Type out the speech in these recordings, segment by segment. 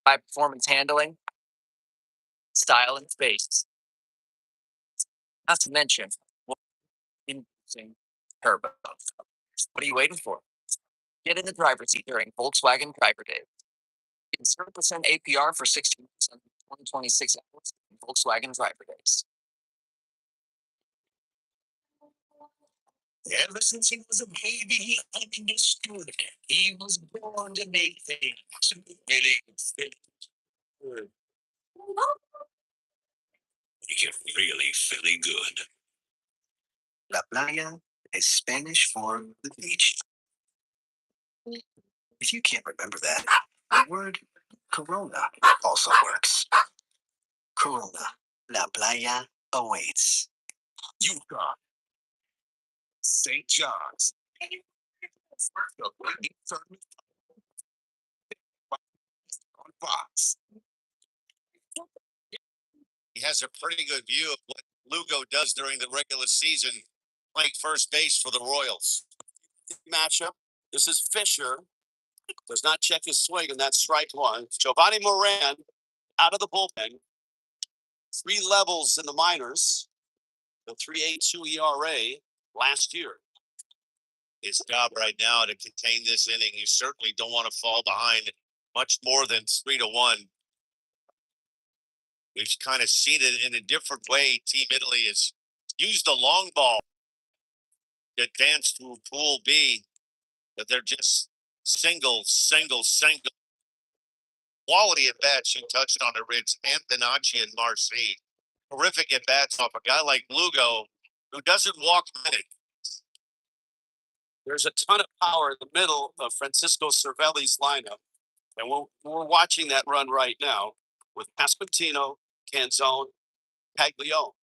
High performance handling, style, and space. Not to mention, interesting turbo. What are you waiting for? Get in the driver's seat during Volkswagen Driver Day. Get 0% APR for 16 months on 2026 hours in Volkswagen Driver Days. Ever since he was a baby, he understood. He was born to make things really fit good. Make it really good. La playa is Spanish for the beach. If you can't remember that, the word Corona also works. Corona, La Playa awaits. Utah, St. John's. The Lightning Tournament on Fox. He has a pretty good view of what Lugo does during the regular season, playing first base for the Royals. Matchup. This is Fisher. Does not check his swing, and that's strike one. Giovanni Moran out of the bullpen. 3 levels in the minors. The 3.82 ERA last year. His job right now to contain this inning. You certainly don't want to fall behind much more than 3-1. We've kind of seen it in a different way. Team Italy has used the long ball to advance to Pool B, but they're just single. Quality at bats. You touched on it, Ritz. Antonacci and Marcy. Terrific at bats off a guy like Lugo, who doesn't walk many. There's a ton of power in the middle of Francisco Cervelli's lineup, and we're watching that run right now with Pasquantino, Canzone, Paglione.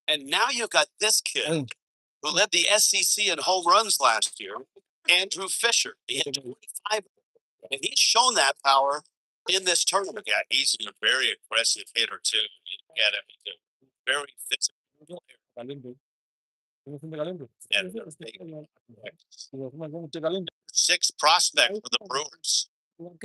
And now you've got this kid who led the SEC in home runs last year, Andrew Fisher. He hit 25, and he's shown that power in this tournament. Yeah, he's a very aggressive hitter, too. You get him. He's a very physical player. Six prospect for the Brewers. And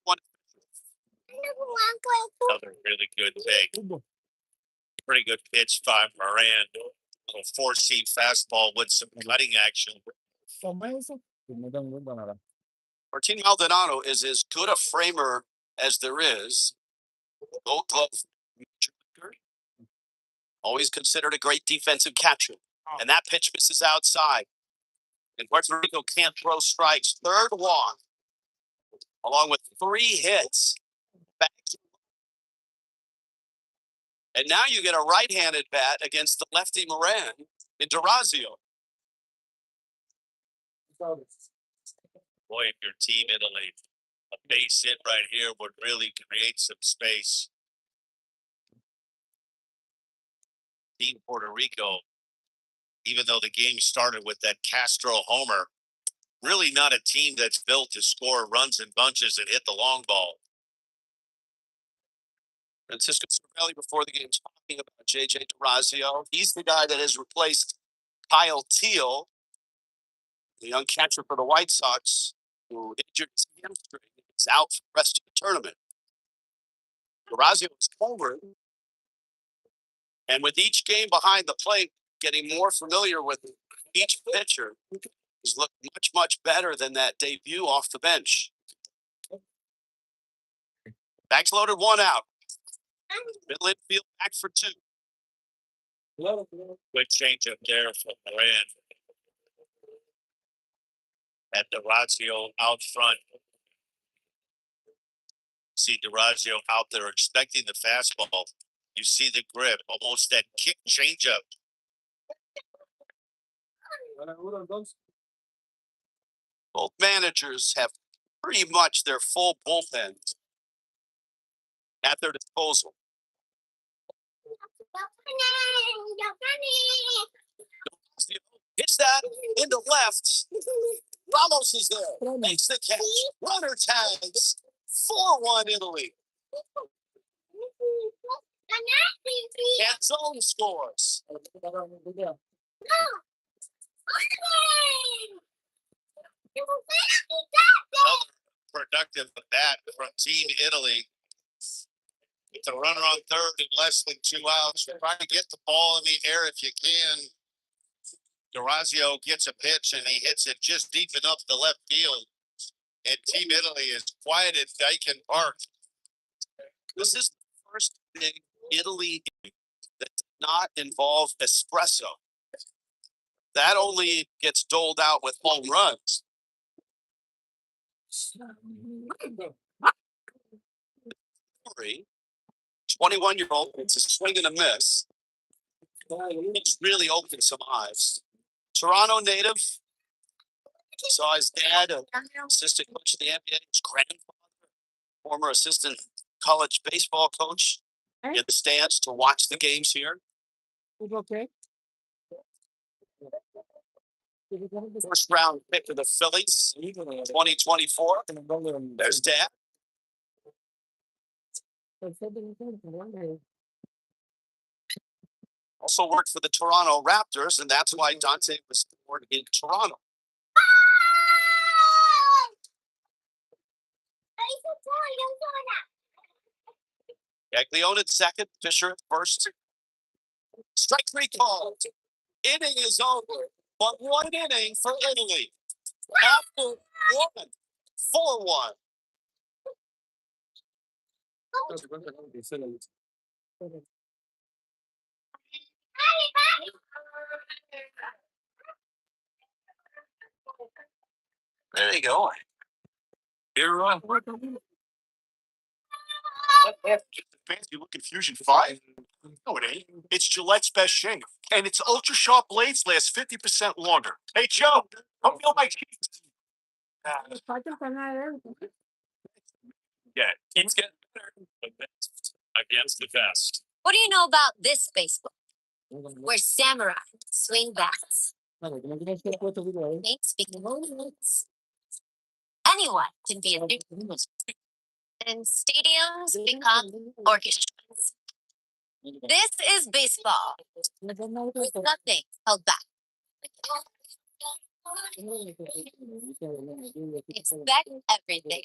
one another really good take. Pretty good pitch by Moran. A 4-seam fastball with some cutting action. Martin Maldonado is as good a framer as there is. Gold Glove. Always considered a great defensive catcher. And that pitch misses outside. And Puerto Rico can't throw strikes. Third walk, along with 3 hits. And now you get a right-handed bat against the lefty Moran in Durazio. Boy, if your team Italy, a base hit right here would really create some space. Team Puerto Rico, even though the game started with that Castro homer, really not a team that's built to score runs in bunches and hit the long ball. Francisco Cervelli before the game talking about J.J. Durazio. He's the guy that has replaced Kyle Teal, the young catcher for the White Sox, who injured his hamstring. He's out for the rest of the tournament. Durazio is forward, and with each game behind the plate, getting more familiar with each pitcher, he's looked much better than that debut off the bench. Bags loaded, 1 out. Middle infield back for 2. Good change up there from Moran. And Durazio out front. See Durazio out there expecting the fastball. You see the grip, almost that kick changeup. Both managers have pretty much their full bullpen at their disposal. Hits that into left. Ramos is there. Makes the catch. Runner tags. 4-1 Italy. Canzone scores. Productive at that from Team Italy. With a runner on third in less than 2 outs. Try to get the ball in the air if you can. Durazio gets a pitch and he hits it just deep enough to left field. And Team Italy is quiet at Dyken Park. This is the first big Italy game that does not involve espresso. That only gets doled out with home runs. 21-year-old, it's a swing and a miss. It's really opened some eyes. Toronto native. Saw his dad, assistant coach of the NBA, his grandfather, former assistant college baseball coach, in the stands to watch the games here. Okay. First round pick of the Phillies, 2024. There's Dad. Also worked for the Toronto Raptors, and that's why Dante was born in Toronto. Gaglione at second, Fisher at first. Strike three called. Inning is over, but one inning for Italy. After one, 4-1. There you go. You're on. What fancy looking Fusion 5? No, it ain't. It's Gillette's best shave. And its ultra sharp blades last 50% longer. Hey, Joe, come feel my cheeks. Yeah, keeps getting better. The best against the best. What do you know about this baseball? Where samurai swing bats. Speaking words. Anyone can be a and stadiums become orchestras. This is baseball. With nothing held back. Expect everything.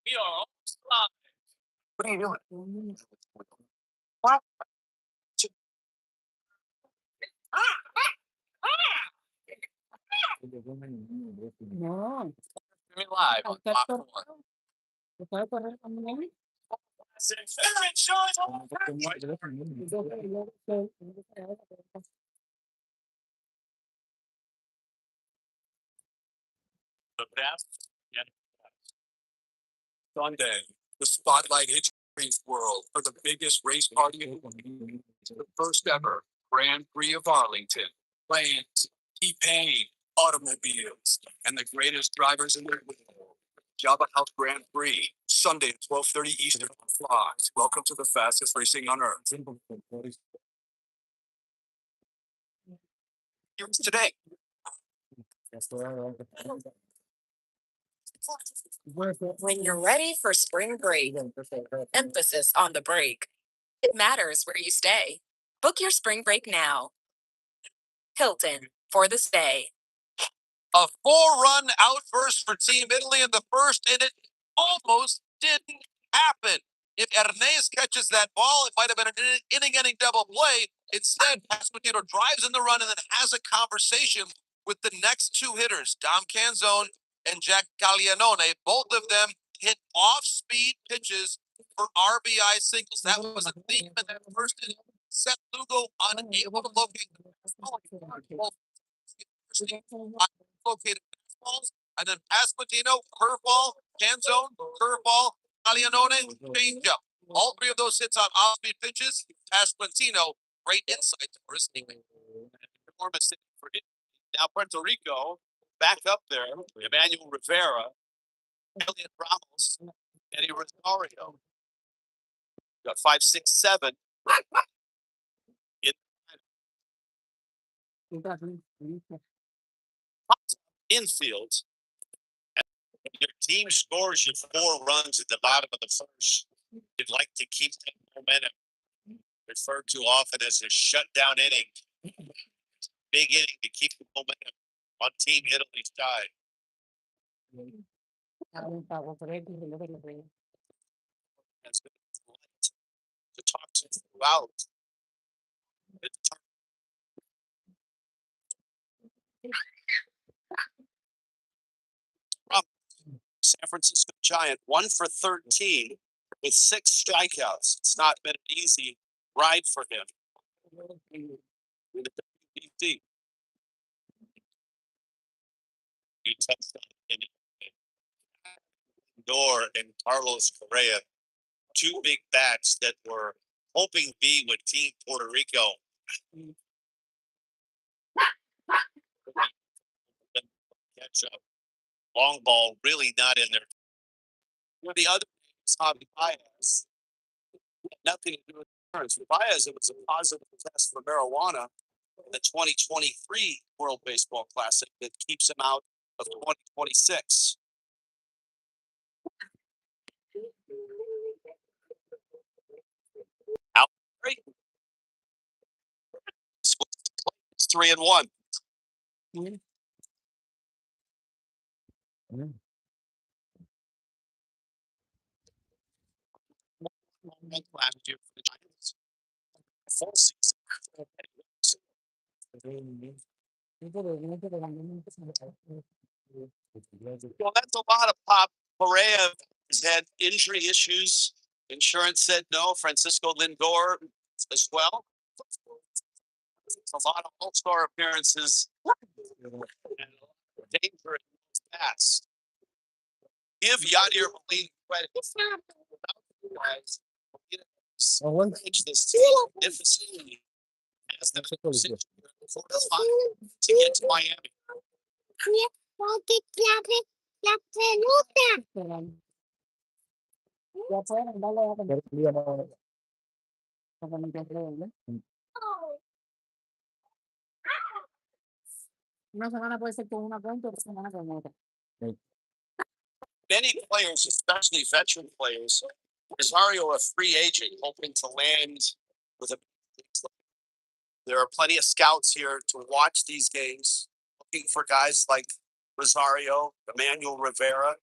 We are almost live. What are you doing? What? No. We're live on Fox 1. The best yet Sunday, the spotlight hits Race World for the biggest race party in the world. The first ever Grand Prix of Arlington. Planes, T-Pain, automobiles, and the greatest drivers in the world. Java House Grand Prix, Sunday at 12:30 Eastern on Fox. Welcome to the fastest racing on earth. Here's today. When you're ready for spring break, emphasis on the break. It matters where you stay. Book your spring break now. Hilton for the stay. A 4-run outburst for Team Italy in the first inning almost didn't happen. If Ernest catches that ball, it might have been an inning-ending double play. Instead, Pasquantino drives in the run and then has a conversation with the next two hitters, Dom Canzone and Jack Gaglianone. Both of them hit off-speed pitches for RBI singles. That was a theme in that first inning. Seth Lugo unable to locate the ball. Located fastballs, and then Pasquantino, curveball, Canzone, curveball, Gaglianone, changeup. All three of those hits on off-speed pitches. Pasquantino, great insight for his team. Enormous for him. Now Puerto Rico, back up there, Emmanuel Rivera, Elliot Ramos, Eddie Rosario. Got 5, 6, 7. Infield. Team scores you 4 runs at the bottom of the first. You'd like to keep that momentum. Referred to often as a shutdown inning. Big inning to keep the momentum on Team Italy's side. That's been to talk to throughout. San Francisco Giant 1 for 13 with 6 strikeouts. It's not been an easy ride for him. In the WBC. He touched on Lindor and Carlos Correa, 2 big bats that were hoping to be with Team Puerto Rico. Catch up. Long ball really not in there. With the other is Javi Baez. Nothing to do with insurance. For Baez, it was a positive test for marijuana in the 2023 World Baseball Classic that keeps him out of 2026. Out. Great. It's 3-1. Last year for the Giants. Full season. Well, that's a lot of pop. Correa has had injury issues. Insurance said no. Francisco Lindor as well. A lot of all-star appearances. Danger pass. Give Yadier Molina credit. This magnificently as the to get to Miami. Una semana puede ser con una cuenta, otra semana con otra. Many players, especially veteran players, Rosario a free agent hoping to land with a. There are plenty of scouts here to watch these games, looking for guys like Rosario, Emmanuel Rivera.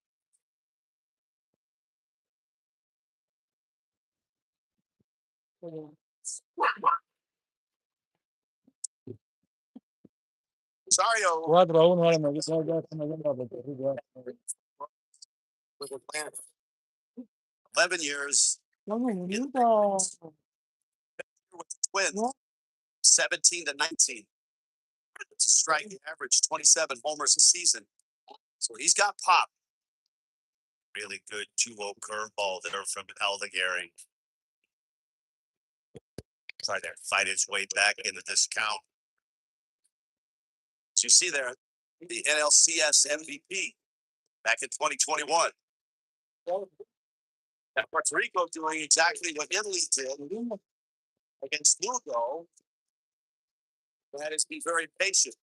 Rosario 4-1 ahora me dijo ya se me llama Puerto Rico. with Atlanta. 11 years No me with the Twins, 17 to 19. It's a striking average, 27 homers a season. So he's got pop. Really good 2-0 curveball there from Aldegari. Try to fight his way back into this count. So you see there, the NLCS MVP back in 2021. And Puerto Rico doing exactly what Italy did against Lugo. That is be very patient.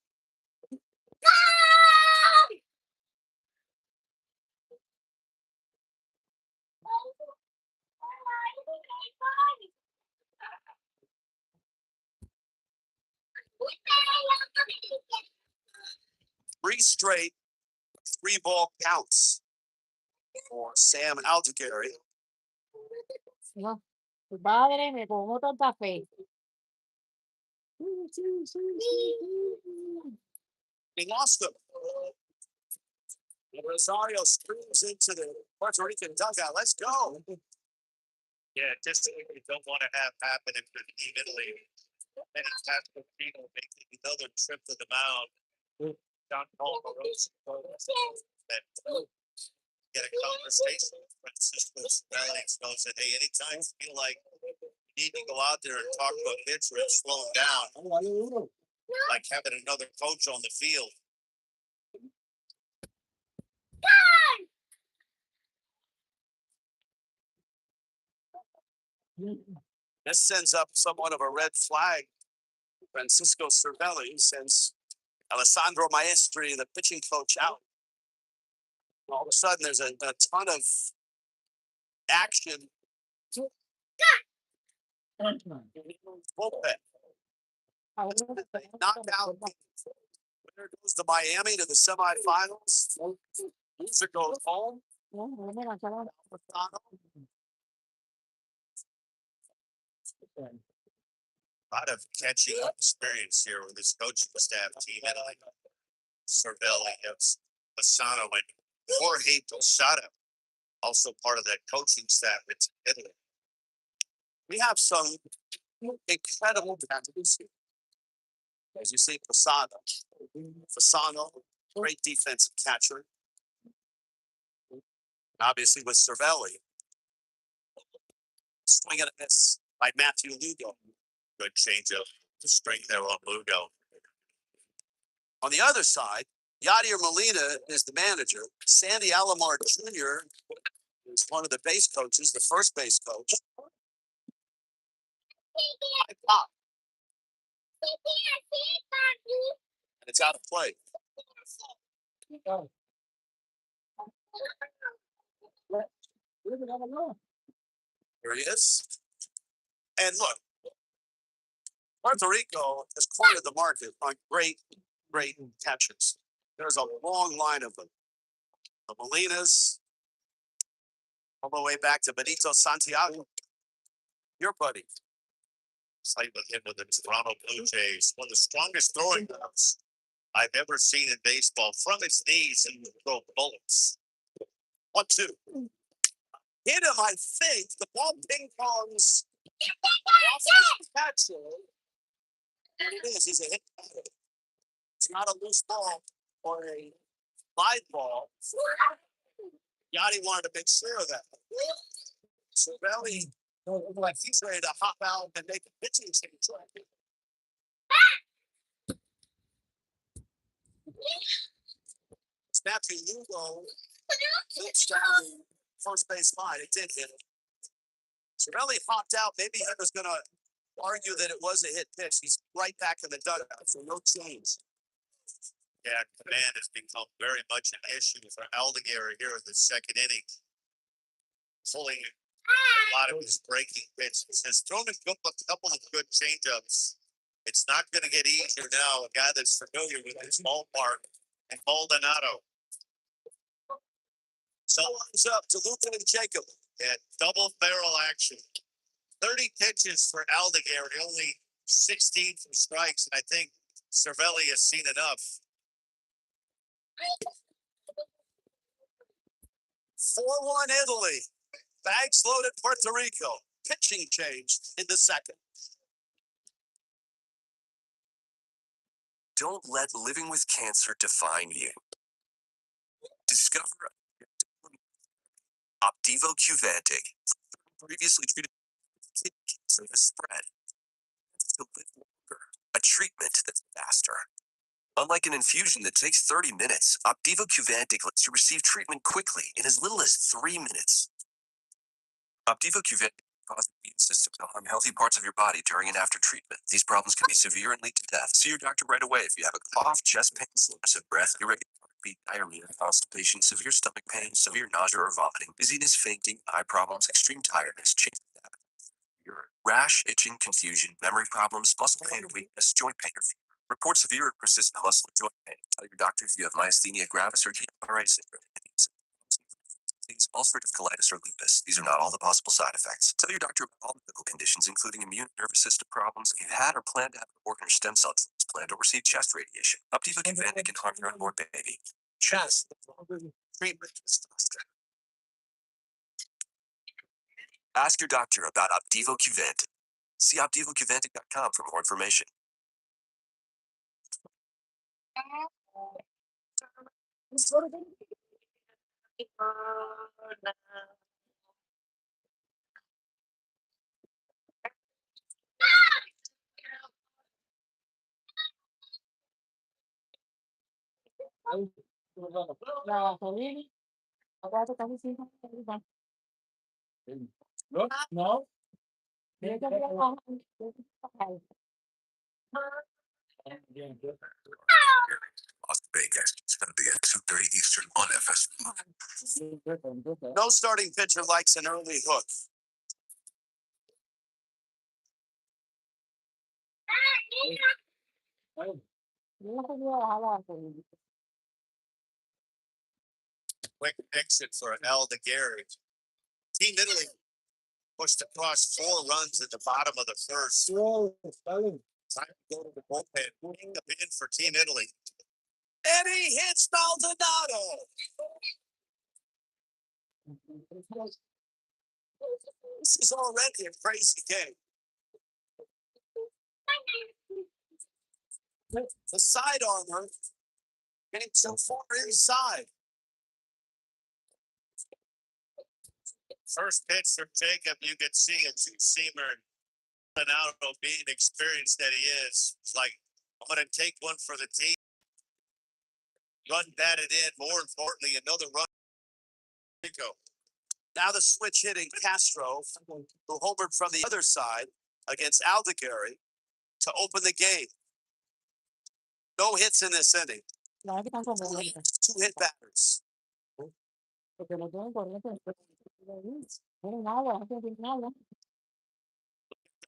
Three straight 3-ball counts for Sam Aldegari. No, tu padre me tomó tanta fe. He lost them. And Rosario screams into the Puerto Rican dugout. Let's go. Yeah, just what you don't want to have happen if you're Team Italy. And it's Pasquino making another trip to the mound. John Paul get a conversation with Francisco Spellings knows that hey, anytime you feel like you need to go out there and talk about pitcher and slow him down, like having another coach on the field. This sends up somewhat of a red flag. Francisco Cervelli sends Alessandro Maestri, the pitching coach, out. All of a sudden, there's a ton of action. Bullpen. They knocked out. Winner goes to Miami to the semifinals. Loser goes home. A lot of catching up experience here with this coaching staff team. And like Cervelli, Bassano, and Jorge Posada, also part of that coaching staff in Italy. We have some incredible tactics here. As you see, Posada, Fasano, great defensive catcher. And obviously with Cervelli, swing and a miss by Matthew Lugo. Good changeup, straight there on Lugo. On the other side, Yadier Molina is the manager. Sandy Alomar Jr. is one of the base coaches, the first base coach. High pop. And it's out of play. Here he is. And look, Puerto Rico has cornered the market on great catches. There's a long line of them. The Molinas, all the way back to Benito Santiago. Your buddy. Played with him with the Toronto Blue Jays. One of the strongest throwing gloves I've ever seen in baseball. From his knees and throw bullets. 1-2. Hit him, I think. The ball ping pongs. Catcher. And it is. He's a hit. It's not a loose ball or a live ball. Yachty wanted to make sure of that. Cervelli looked like he's ready to hop out and make a pitching change. Matthew Lugo flips down the first base line. It did hit him. Cervelli hopped out. Maybe he was going to argue that it was a hit pitch. He's right back in the dugout, so no change. Yeah, command has become very much an issue for Aldeguer here in the second inning. Pulling a lot of his breaking pitches. Has thrown a couple of good changeups. It's not going to get easier now. A guy that's familiar with his ballpark and Maldonado. So it's up to Luca and Jacob at double barrel action. 30 pitches for Aldeguer and only 16 from strikes. And I think Cervelli has seen enough. 4-1 Italy. Bags loaded Puerto Rico. Pitching change in the second. Don't let living with cancer define you. Discover Opdivo Qvantig. Previously treated kidney cancer has spread. To live longer. A treatment that's faster. Unlike an infusion that takes 30 minutes, Opdivo Qvantig lets you receive treatment quickly in as little as 3 minutes. Opdivo Qvantig causes the immune system to harm healthy parts of your body during and after treatment. These problems can be severe and lead to death. See your doctor right away if you have a cough, chest pain, shortness of breath, irregular heartbeat, diarrhea, constipation, severe stomach pain, severe nausea or vomiting, dizziness, fainting, eye problems, extreme tiredness, change of appetite, rash, itching, confusion, memory problems, muscle pain or weakness, joint pain or fever. Report severe or persistent muscle or joint pain. Tell your doctor if you have myasthenia gravis or Guillain-Barré syndrome. Ulcerative colitis or lupus. These are not all the possible side effects. Tell your doctor about all medical conditions, including immune nervous system problems. If you've had or plan to have an organ or stem cell transplant or receive chest radiation, Opdivo Qvantig can harm your unborn baby. Chest treatment. Ask your doctor about Opdivo Qvantig. See OpdivoQvantig.com for more information. La gasolina, aguanta casi 5 No. Tiene que trabajar. Vegas. It's going to be at 2:30 Eastern on FS. No starting pitcher likes an early hook. Quick exit for Al DeGarry. Team Italy pushed across 4 runs at the bottom of the first. Time to go to the bullpen. Moving the pin for Team Italy. And he hits Maldonado. This is already a crazy game. The side armor getting so far inside. First pitch for Jacob, you can see a two-seamer. Maldonado, being experienced that he is, it's like, I'm going to take one for the team. Run batted in. More importantly, another run. Rico. Now the switch hitting Castro, who homered from the other side against Aldegari to open the game. No hits in this inning. 2 hit batters.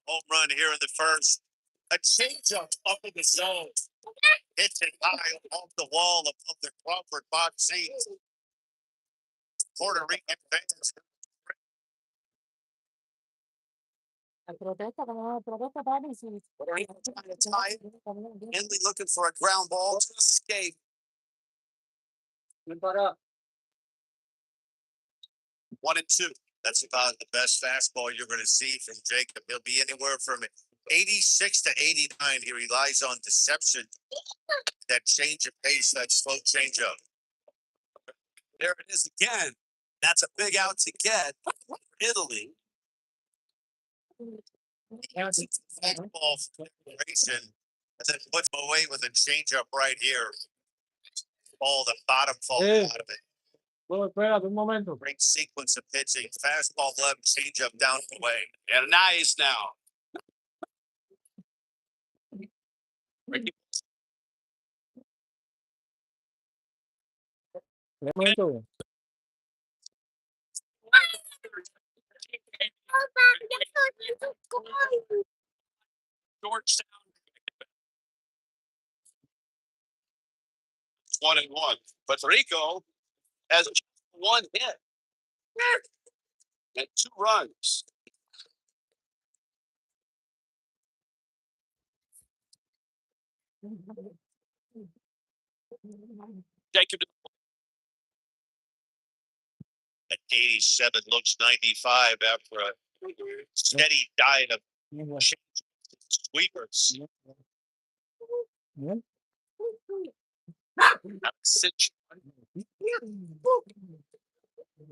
Home run here in the first. A changeup up in the zone. Hits it high off the wall above the Crawford box seat. Puerto Rican fans. Henley looking for a ground ball to escape. 1-2. That's about the best fastball you're going to see from Jacob. He'll be anywhere from 86 to 89. He relies on deception. That change of pace, that slow changeup. There it is again. That's a big out to get Italy. Fastball preparation, and then puts him away with a changeup right here. Ball, the bottom fall out of it. Great sequence of pitching. Fastball left, changeup down the way. And nice now. Georgetown. 1-1. But Rico has just 1 hit and 2 runs. Jacob at 87 looks 95 after a steady diet of sweepers.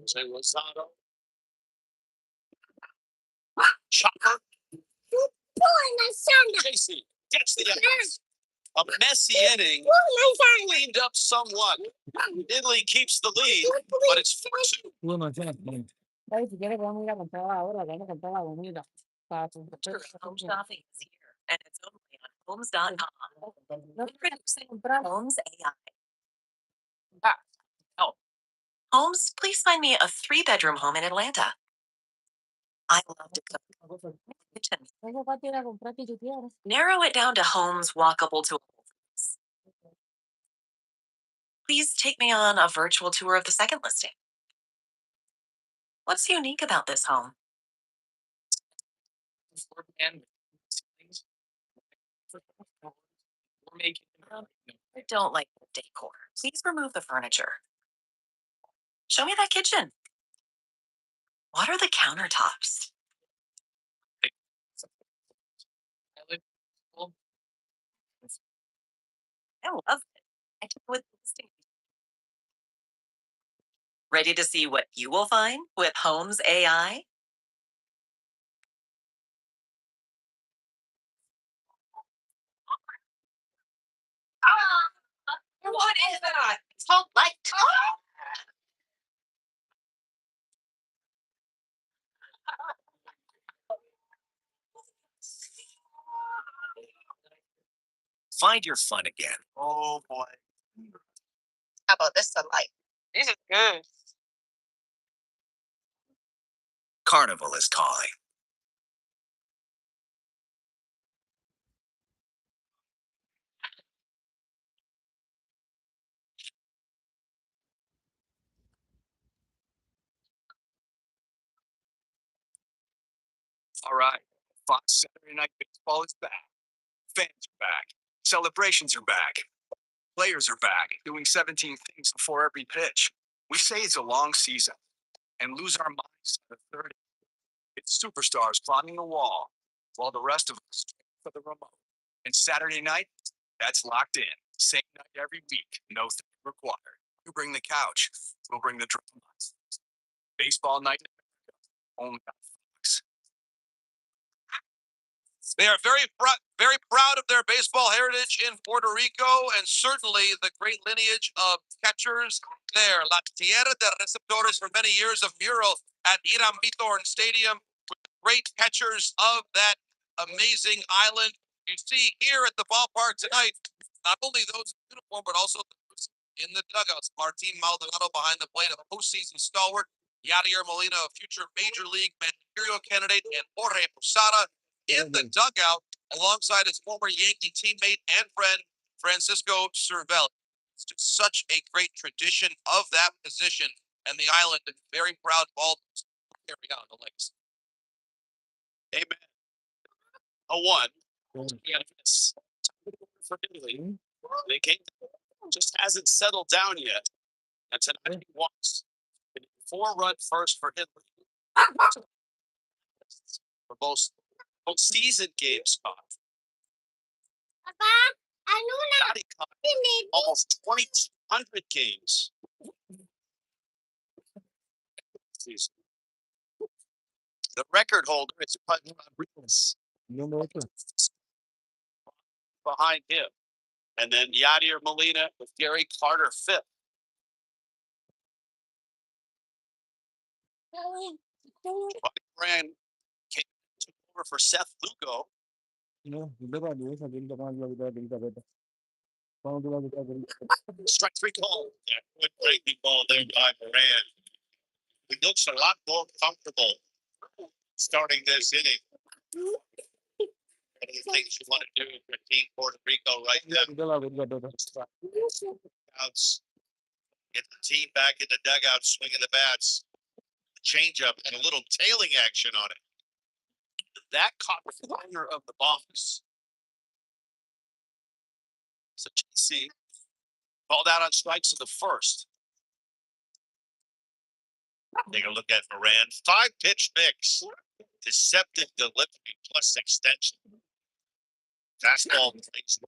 Say Rosado. Chopper. Casey gets the outs. A messy inning, cleaned up somewhat. Italy keeps the lead, but it's 4-2. Si quieres podemos ir a comprar ahora, que hay que comprar la comida. Home shopping is here, and it's only on homes.com. Introducing Homes AI. Homes, please find me a 3-bedroom home in Atlanta. I love to cook. Kitchen. Tengo que ir a comprar que tú quieres. Narrow it down to homes walkable to a Whole Foods. Please take me on a virtual tour of the second listing. What's unique about this home? I don't like the decor. Please remove the furniture. Show me that kitchen. What are the countertops? I love it. I took with the listing. Ready to see what you will find with Homes AI? What is that? It's called light. Find your fun again. Oh boy. How about this sunlight? These are good. Carnival is calling. All right, Fox Saturday Night Baseball is back. Fans are back. Celebrations are back. Players are back, doing 17 things before every pitch. We say it's a long season and lose our minds to the third. It's superstars climbing the wall, while the rest of us train for the remote. And Saturday night, that's locked in. Same night every week, no thing required. You bring the couch, we'll bring the drama. Baseball night, only on Fox. They are very proud of their baseball heritage in Puerto Rico and certainly the great lineage of catchers there. La Tierra de Receptores for many years of mural at Iram Bitorn Stadium with great catchers of that amazing island. You see here at the ballpark tonight, not only those in uniform, but also those in the dugouts. Martin Maldonado behind the plate, a postseason stalwart. Yadier Molina, a future Major League managerial candidate, and Jorge Posada in the dugout alongside his former Yankee teammate and friend, Francisco Cervelli. It's just such a great tradition of that position, and the island is very proud of all those who carry on the legacy. Amen. A one. Yes. For Italy. They came, just hasn't settled down yet. And tonight he wants a 4-run first for Italy. For both season games caught. He caught almost 2,200 games. Season. The record holder is Pudge Rodriguez. Behind him. And then Yadier Molina with Gary Carter fifth. Buddy Brand came over for Seth Lugo. Strike three call. Yeah, good breaking ball there by Moran. He looks a lot more comfortable starting this inning. What do you think you want to do for Team Puerto Rico right now? Outs. Get the team back in the dugout, swinging the bats. Change up and a little tailing action on it. That caught the corner of the box. So JC called out on strikes to the first. Take a look at Moran. 5-pitch mix. Deceptive delivery plus extension. Fastball plays.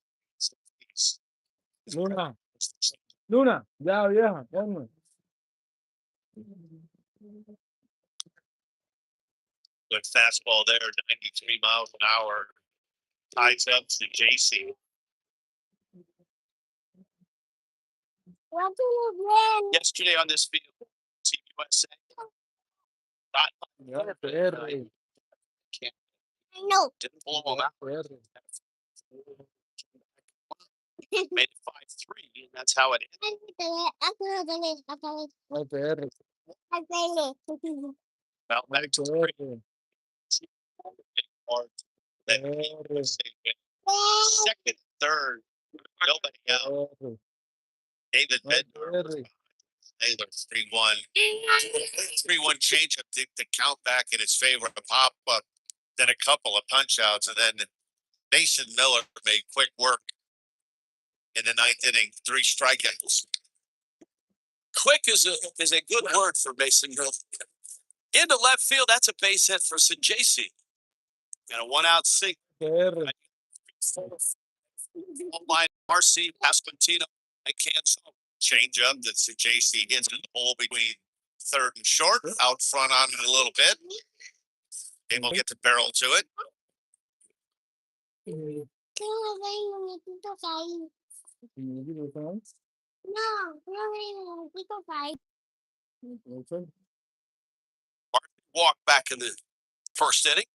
Luna, ya vieja, ponme. Good fastball there, 93 miles an hour. Ties up to JC. What do you mean? Yesterday on this field, Team USA. No. Didn't blow them out. Made it 5-3, and that's how it ended. Well, back to the second, third, nobody out. David Bednar. Taylor 3-1. 3-1 changeup to count back in his favor. A pop up, then a couple of punch outs, and then Mason Miller made quick work in the ninth inning, 3 strikeouts. Quick is a good word for Mason Miller. Into left field, that's a base hit for JC. And a 1-out single. Line Marcy, Pasquantino, and Cancel. Change up that JC hits in the hole between third and short. Out front on it a little bit. Able to get the barrel to it. Walk back in the first inning.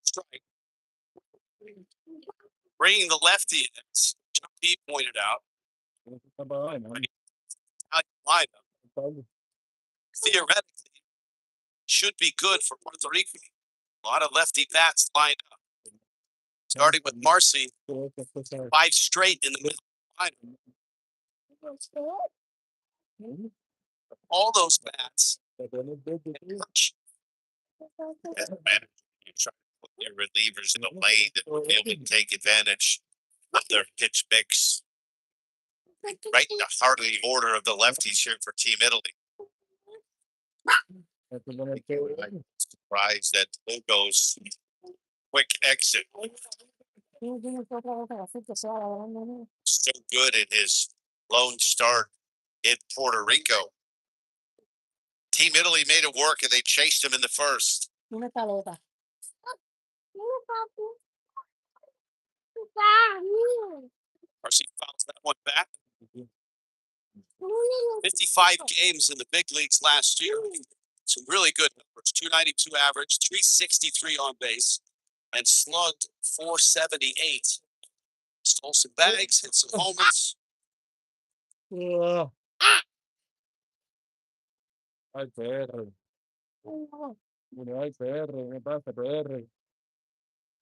Strike. bringing the lefty in, as John P. pointed out. Lineup theoretically should be good for Puerto Rico. A lot of lefty bats lined up. Starting with Marcy, 5 straight in the middle lineup. All those bats. As a manager, you try to put your relievers in a lane that will be able to take advantage of their pitch mix. Right in the heart of the order of the lefties here for Team Italy. Surprised at Lugo's quick exit. So good in his lone start in Puerto Rico. Team Italy made it work and they chased him in the first. Marcy fouls that one back. 55 games in the big leagues last year. Some really good numbers. 292 average, 363 on base, and slugged 478. Stole some bags, hit some homers. Ay, PR. Mira, ay, PR. ¿Qué pasa, PR?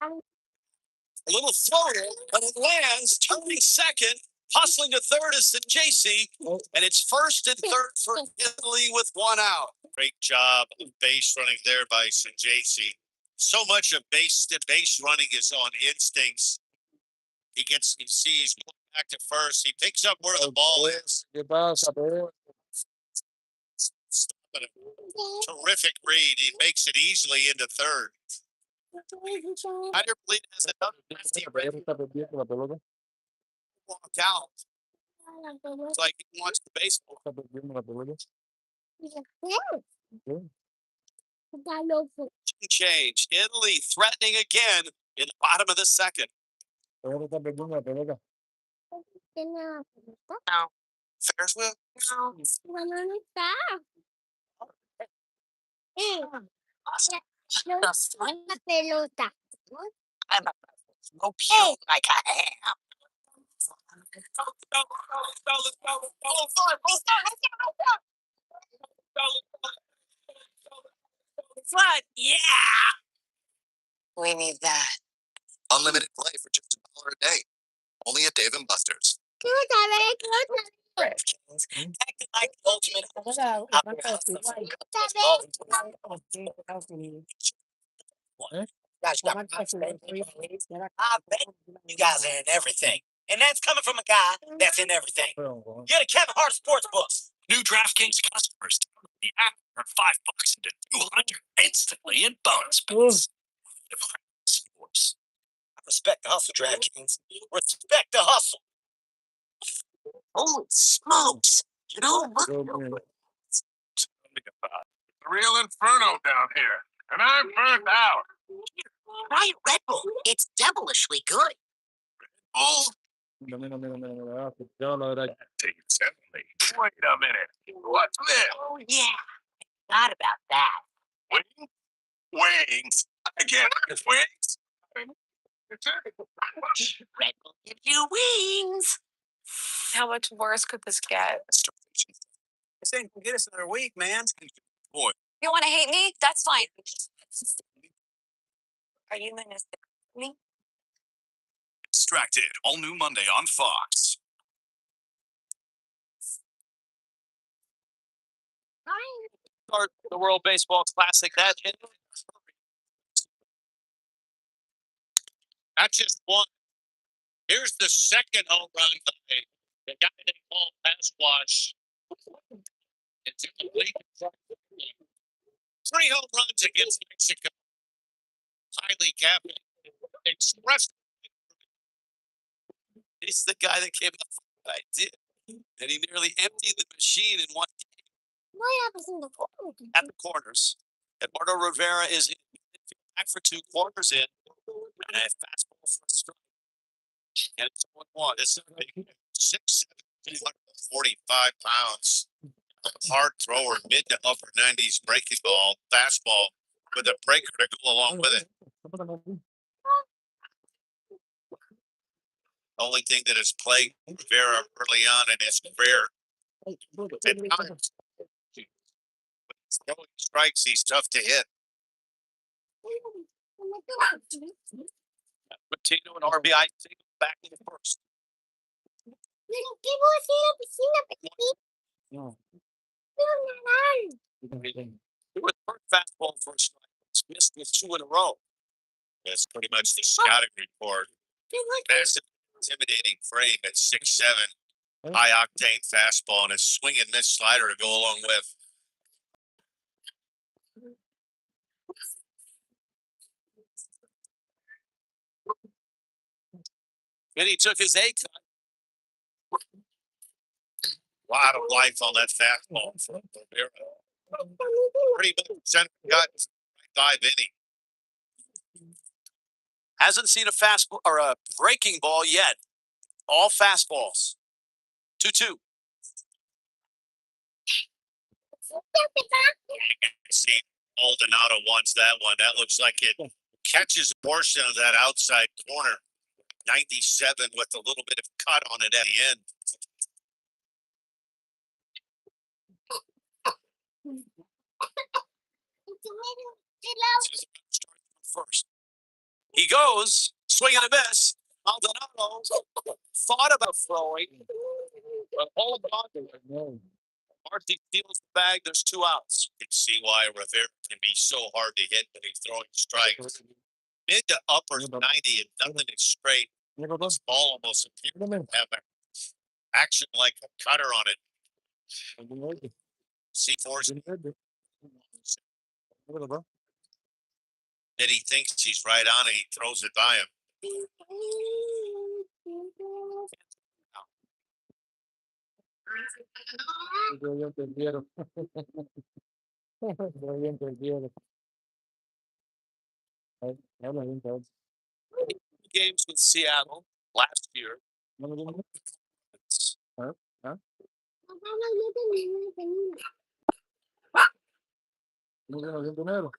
A little floater, but it lands, turning second, hustling to third is the JC, and it's first and third for Italy with 1 out. Great job of base running there by JC. So much of base running is on instincts. He sees back to first. He picks up where the ball is. ¿Qué pasa, PR? Terrific read. He makes it easily into third. Ryder Bleed has another lefty ready Está perdiendo la pelota. walk out. It's like he wants the baseball. Está perdiendo la pelota. Change. Italy threatening again in the bottom of the second. PR está perdiendo la pelota. Ferris wheel? I'm a smoke you like I am. Flood, yeah. We need that. Unlimited play for just $1 a day. Only at Dave & Buster's. DraftKings, acting like the ultimate Gosh, I bet you guys are in everything. And that's coming from a guy that's in everything. Get a Kevin Hart Sportsbooks. New DraftKings customers download the app for $5 into 200 instantly in bonus bets. Sports. Respect the hustle, DraftKings. Respect the hustle. Holy smokes. You know what? Real inferno down here, and I'm burnt out. Try Red Bull. It's devilishly good. Oh, Mira, mira, mira, mira, mira. Ya la verdad. wait a minute. What's this? Oh, yeah. Not about that. Wings? Wings? I can't have wings. Red Bull gives you wings. How much worse could this get? This ain't gonna get us another week, man. Boy, You want to hate me? That's fine. Are you in this me? Distracted, all new Monday on Fox. start the World Baseball Classic. That's just one. Here's the second home run by the guy they call pass wash. It's incomplete. 3 home runs against Mexico. Highly capping. Expressed. He's the guy that came up with the idea. And he nearly emptied the machine in one game. At the corners. Eduardo Rivera is in. Back for 2 corners in. And a fastball for a strike. And it's 1-1. This is a big 6'7", 245 pounds. Hard thrower, mid to upper 90s breaking ball, fastball with a breaker to go along with it. Only thing that has plagued Rivera early on in his career. At times, throwing strikes, he's tough to hit. Patino and RBI take him back in the first. No. With first fastball for a strike, it's missed with 2 in a row. That's pretty much the scouting report. Massive, intimidating frame at 6'7", high octane fastball, and a swing and miss slider to go along with. And he took his A cut. Lot of life on that fastball. Pretty much center cut, dive inning. Hasn't seen a fastball or a breaking ball yet. All fastballs. 2-2. You can see Maldonado wants that one. That looks like it catches a portion of that outside corner. 97 with a little bit of cut on it at the end. First, he goes swing and a miss. Maldonado thought about throwing, but hold on to it. Marty steals the bag. There's 2 outs. You can see why Rivera can be so hard to hit when he's throwing strikes. Mid to upper 90 and nothing is straight. This ball almost appears to have action like a cutter on it. See force that he thinks he's right on it. He throws it by him. Ya entendieron. Ya entendieron. Habla bien, cabrón. Games with Seattle last year. Huh? Huh? No tiene bien dinero.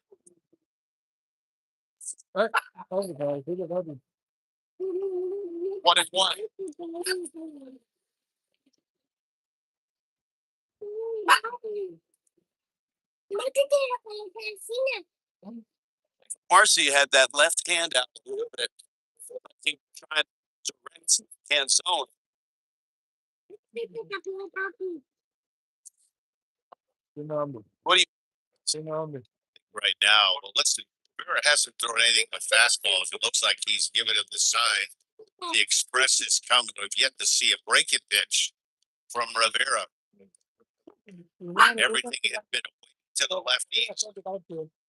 Ay, sigue, papi. 1-1. Marcy had that left hand out a little bit. He tried to rinse Canzone. Tiene hambre. What do you Tiene hambre. right now? Well, listen, Rivera hasn't thrown anything but fastballs. It looks like he's giving him the sign. The express is coming. We've yet to see a breaking pitch from Rivera. Everything had been away to the lefties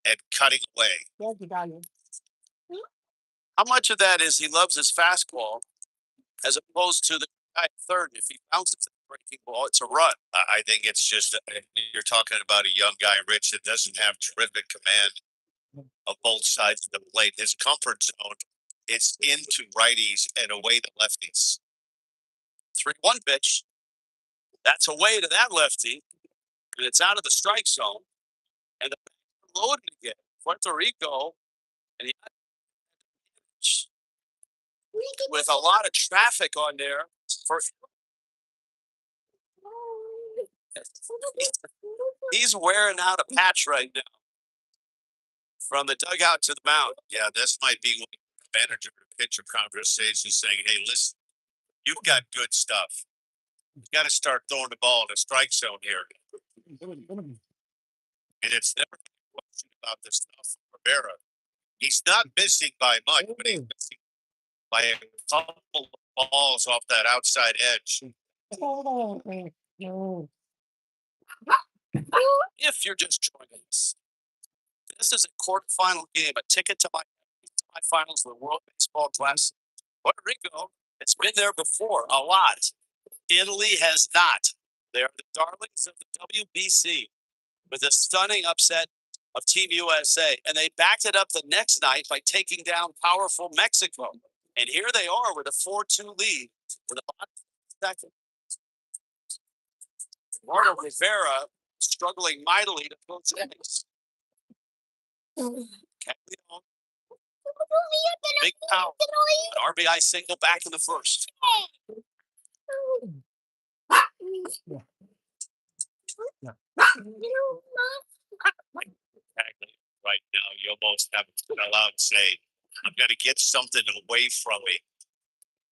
and cutting away. How much of that is he loves his fastball as opposed to the guy at third? If he bounces the breaking ball, it's a run. I think it's just, you're talking about a young guy, Rich, that doesn't have terrific command of both sides of the plate. His comfort zone, it's into righties and away to lefties. 3-1 pitch. That's away to that lefty. And it's out of the strike zone. And the loaded again. Puerto Rico. And he with a lot of traffic on there. He's wearing out a patch right now. From the dugout to the mound. Yeah, this might be one of the manager pitcher conversations saying, hey, listen, you've got good stuff. You got to start throwing the ball in the strike zone here. And it's never a question about the stuff from Rivera. He's not missing by much, but he's missing by a couple of balls off that outside edge. If you're just joining us, this is a quarterfinal game, a ticket to my finals of the World Baseball Classic. Puerto Rico has been there before, a lot. Italy has not. They are the darlings of the WBC with a stunning upset of Team USA. And they backed it up the next night by taking down powerful Mexico. And here they are with a 4-2 lead for the bottom second. Eduardo Rivera struggling mightily to close innings. Caglione Big power. An RBI single back in the first. Right now, you almost have been allowed to say, I'm going to get something away from me.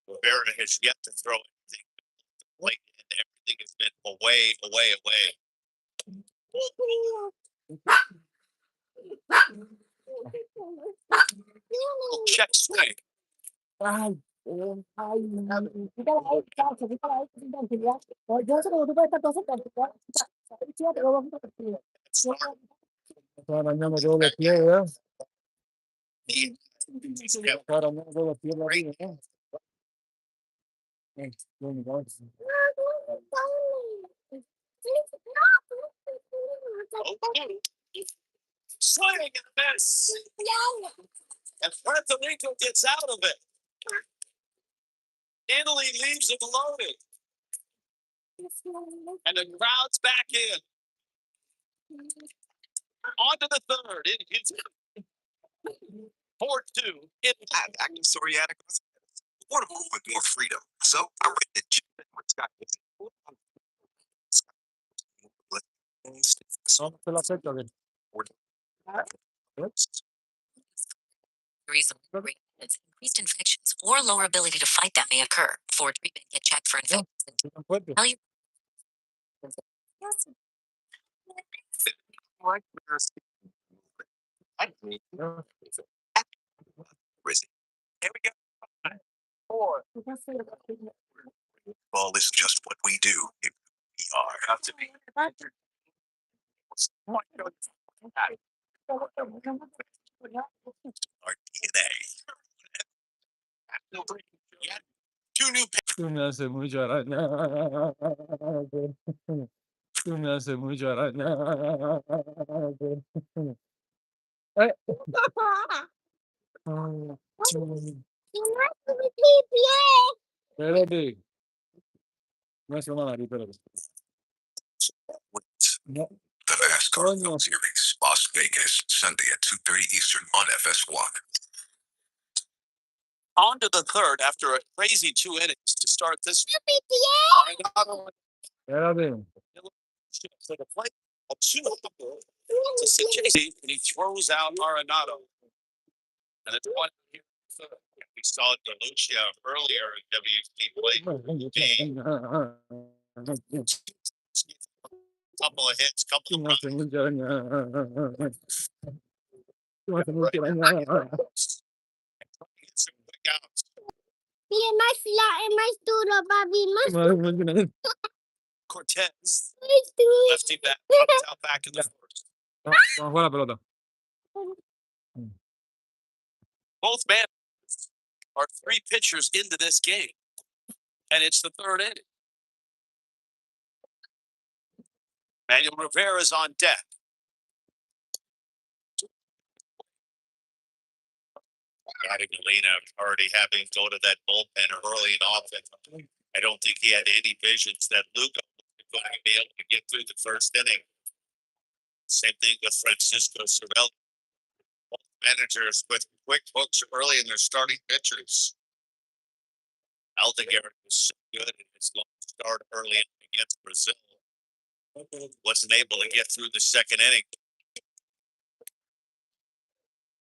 Rivera has yet to throw anything. Like, everything has been away. Check swing. Ay, ay, quítala ahí, chacho, quítala ahí, tranquilidad. Yo sé que tú puedes estar todo sentado, pero vamos a partir. Está arañando todos los pies, ¿verdad? He- Está arañando todos los pies de arriba, ¿no? Bueno, vamos. Okay. Swing and a miss. And Puerto Rico gets out of it. Italy leaves it loaded. And the crowd's back in. On to the third. It hits 4-2. Active psoriatic arthritis. I want to move with more freedom. So I'm ready to chip in with Scott. ¿Dónde está la fecha de Reason increased infections or lower ability to fight that may occur. For treatment, get checked for infections. tan fuerte? Tell your ¿No? Here we go. Ball isn't just what we do. We are. Have to be. Our DNA. Two new Tú me haces mucho arañar. Tú me haces mucho arañar. Ay. Espérate. No es una nariz, espérate. No. The NASCAR Coño. Series, Las Vegas, Sunday at 2:30 Eastern on FS1. on to the third after a crazy 2 innings to start this. Espérate. So the play a 2 to CJC, and he throws out Arenado. And it's one here. We saw DeLucia earlier in WFT play. Couple of hits, couple Tú of me runs. haces mucho arañar. Tú me haces mucho arañar. Some quick outs. Bien más flat y más duro, papi, más Tú me haces mucho arañar. Cortez, duro. lefty back, comes out back in the first. Vamos a jugar la pelota. Both managers are 3 pitchers into this game, and it's the third inning. Manuel Rivera is on deck. Galena already having to go to that bullpen early and often. I don't think he had any visions that Lugo was going to be able to get through the first inning. Same thing with Francisco Cervelli. Both managers with quick hooks early in their starting pitchers. Aldeguer was so good in his long start early against Brazil. Wasn't able to get through the second inning.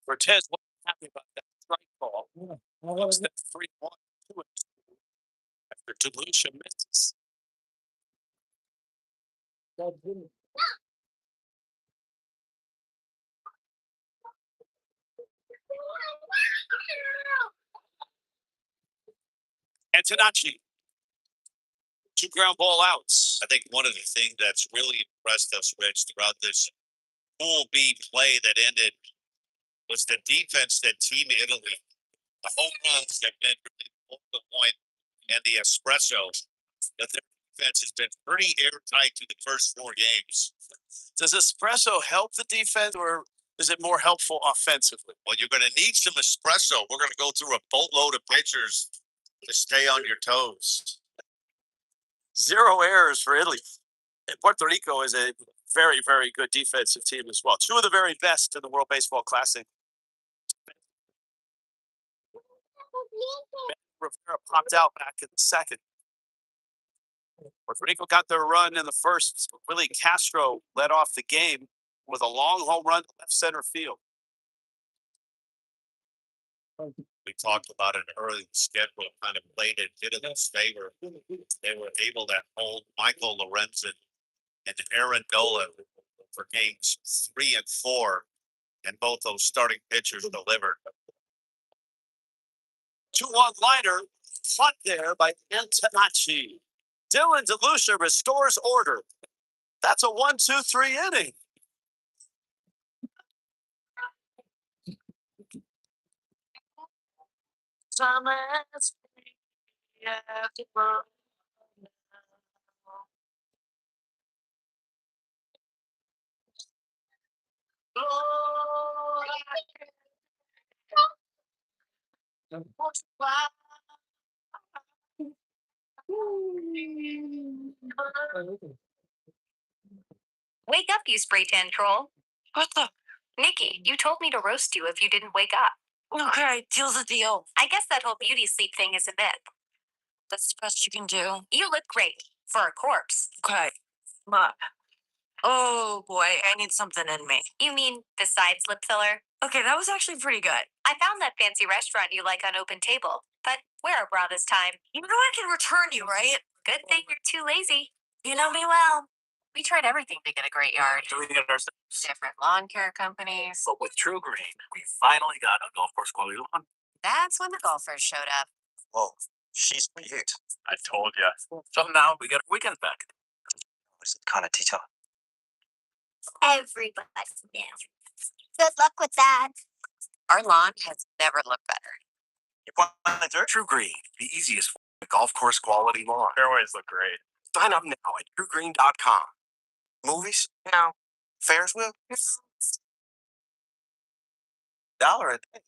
Cortez wasn't happy about that strike ball. Looks at 3-1 to it after DeLucia misses. Antonacci. 2 ground ball outs. I think one of the things that's really impressed us, Rich, throughout this Pool B play that ended was the defense that Team Italy, the home runs have been really the focal point, and the espresso, that their defense has been pretty airtight through the first 4 games. Does espresso help the defense, or is it more helpful offensively? Well, you're going to need some espresso. We're going to go through a boatload of pitchers to stay on your toes. 0 errors for Italy. And Puerto Rico is a very, very good defensive team as well. 2 of the very best in the World Baseball Classic. Rivera popped out back in the second. Puerto Rico got their run in the first. Willie Castro led off the game with a long home run to left center field. We talked about it early in the schedule, kind of played it, did it in his favor. They were able to hold Michael Lorenzen and Aaron Nola for games 3 and 4, and both those starting pitchers delivered. 2-1 liner, caught there by Antonacci. Dylan DeLucia restores order. That's a 1-2-3 inning. Wake up, you spray tan troll. What the? Nikki, you told me to roast you if you didn't wake up. Okay, deal's a deal. I guess that whole beauty sleep thing is a myth. That's the best you can do. You look great for a corpse. Okay. But, oh boy, I need something in me. You mean besides lip filler? Okay, that was actually pretty good. I found that fancy restaurant you like on Open Table, but wear a bra this time. You know I can return you, right? Good thing you're too lazy. You know me well. We tried everything to get a great yard. Doing it ourselves. Different lawn care companies. But with True Green, we finally got a golf course quality lawn. That's when the golfers showed up. Whoa, she's cute. I told ya. So now we get weekends back. It's kind of Tito. Everybody knew. Good luck with that. Our lawn has never looked better. True Green, the easiest golf course quality lawn. Fairways look great. Sign up now at truegreen.com. Movies? No. Ferris wheel? $1 a day.